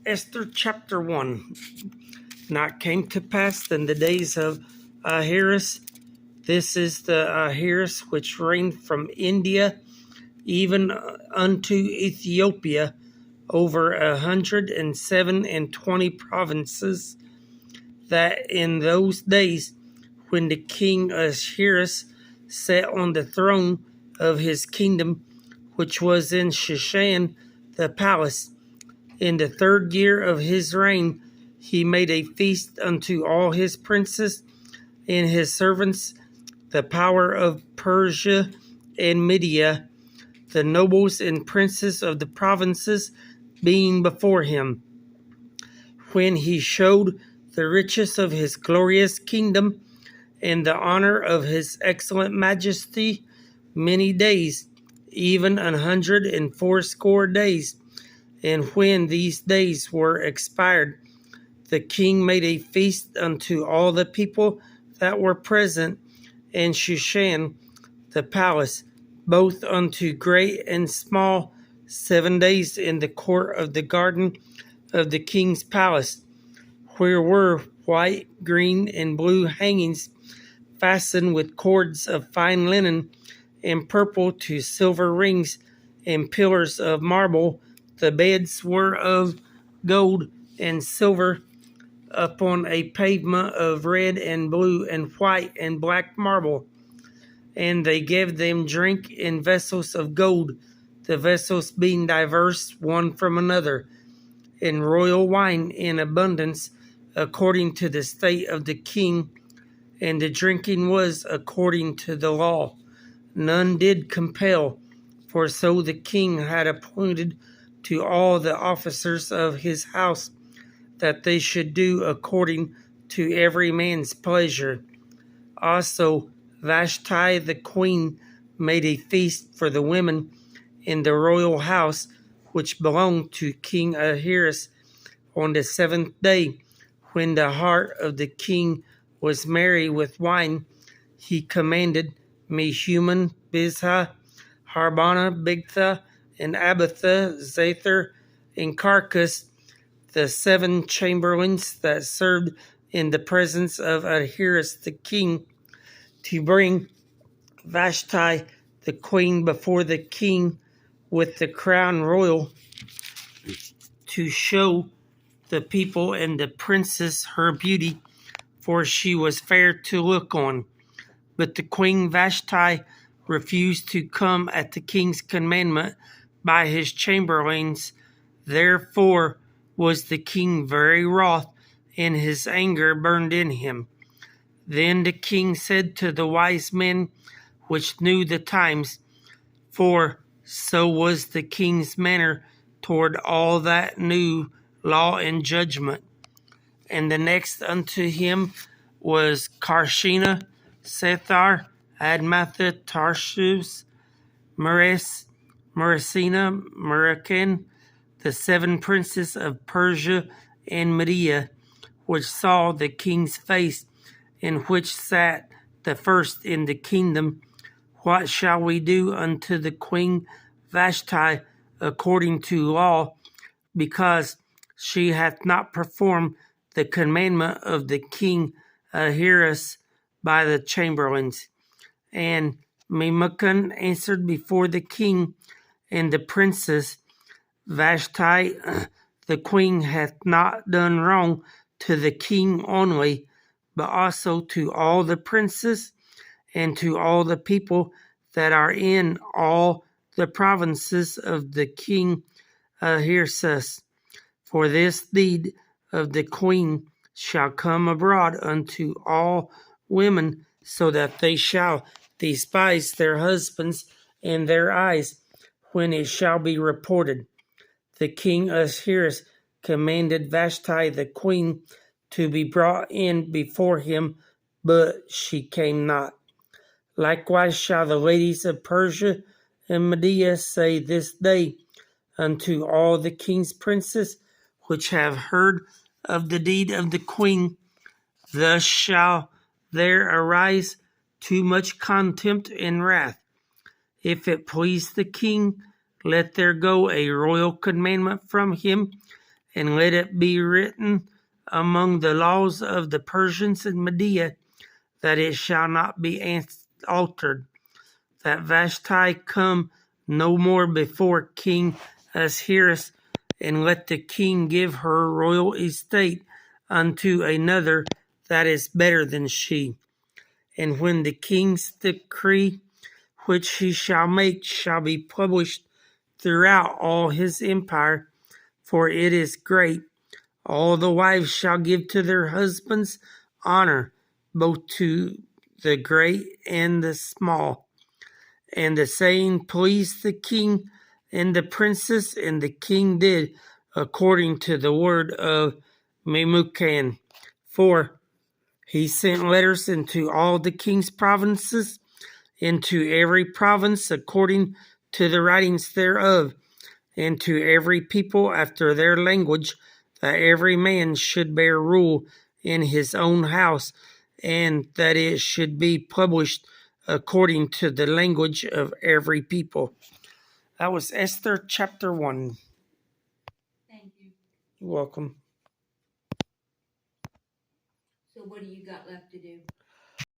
Esther chapter 1. Now it came to pass in the days of Ahasuerus, this is the Ahasuerus which reigned from India even unto Ethiopia, over 127 provinces, that in those days when the king Ahasuerus sat on the throne of his kingdom, which was in Shushan the palace, in the 3rd year of his reign, he made a feast unto all his princes and his servants, the power of Persia and Media, the nobles and princes of the provinces being before him. When he showed the riches of his glorious kingdom and the honor of his excellent majesty many days, even 180 days. And when these days were expired, the king made a feast unto all the people that were present in Shushan the palace, both unto great and small, 7 days in the court of the garden of the king's palace, where were white, green, and blue hangings fastened with cords of fine linen, and purple to silver rings and pillars of marble. The beds were of gold and silver upon a pavement of red and blue and white and black marble. And they gave them drink in vessels of gold, the vessels being diverse one from another, and royal wine in abundance, according to the state of the king, and the drinking was according to the law. None did compel, for so the king had appointed to all the officers of his house, that they should do according to every man's pleasure. Also Vashti the queen made a feast for the women in the royal house, which belonged to King Ahasuerus, on the 7th day, when the heart of the king was merry with wine. He commanded Mehuman, Biztha, Harbona, Bigtha, and Abitha, Zather, and Carcas, the 7 chamberlains that served in the presence of Ahasuerus the king, to bring Vashti the queen before the king with the crown royal, to show the people and the princess her beauty, for she was fair to look on. But the queen Vashti refused to come at the king's commandment by his chamberlains. Therefore was the king very wroth, and his anger burned in him. Then the king said to the wise men which knew the times, for so was the king's manner toward all that knew law and judgment. And the next unto him was Carshena, Sethar, Admatha, Tarshish, Meres, Meresina, Merakan, the 7 princes of Persia and Media, which saw the king's face, and which sat the first in the kingdom. What shall we do unto the queen Vashti according to law, because she hath not performed the commandment of the king Ahasuerus by the chamberlains? And Memucan answered before the king and the princes, Vashti the queen hath not done wrong to the king only, but also to all the princes and to all the people that are in all the provinces of the king Ahasuerus. For this deed of the queen shall come abroad unto all women, so that they shall despise their husbands in their eyes, when it shall be reported. The king Ahasuerus commanded Vashti the queen to be brought in before him, but she came not. Likewise shall the ladies of Persia and Media say this day unto all the king's princes which have heard of the deed of the queen, thus shall there arise too much contempt and wrath. If it please the king, let there go a royal commandment from him, and let it be written among the laws of the Persians and Media, that it shall not be altered, that Vashti come no more before King Ahasuerus, and let the king give her royal estate unto another that is better than she. And when the king's decree which he shall make shall be published throughout all his empire, for it is great, all the wives shall give to their husbands honor, both to the great and the small. And the saying pleased the king and the princess, and the king did according to the word of Memucan. For he sent letters into all the king's provinces, into every province according to the writings thereof, and to every people after their language, that every man should bear rule in his own house, and that it should be published according to the language of every people. That was Esther chapter 1. Thank you. You're welcome. So what do you got left to do?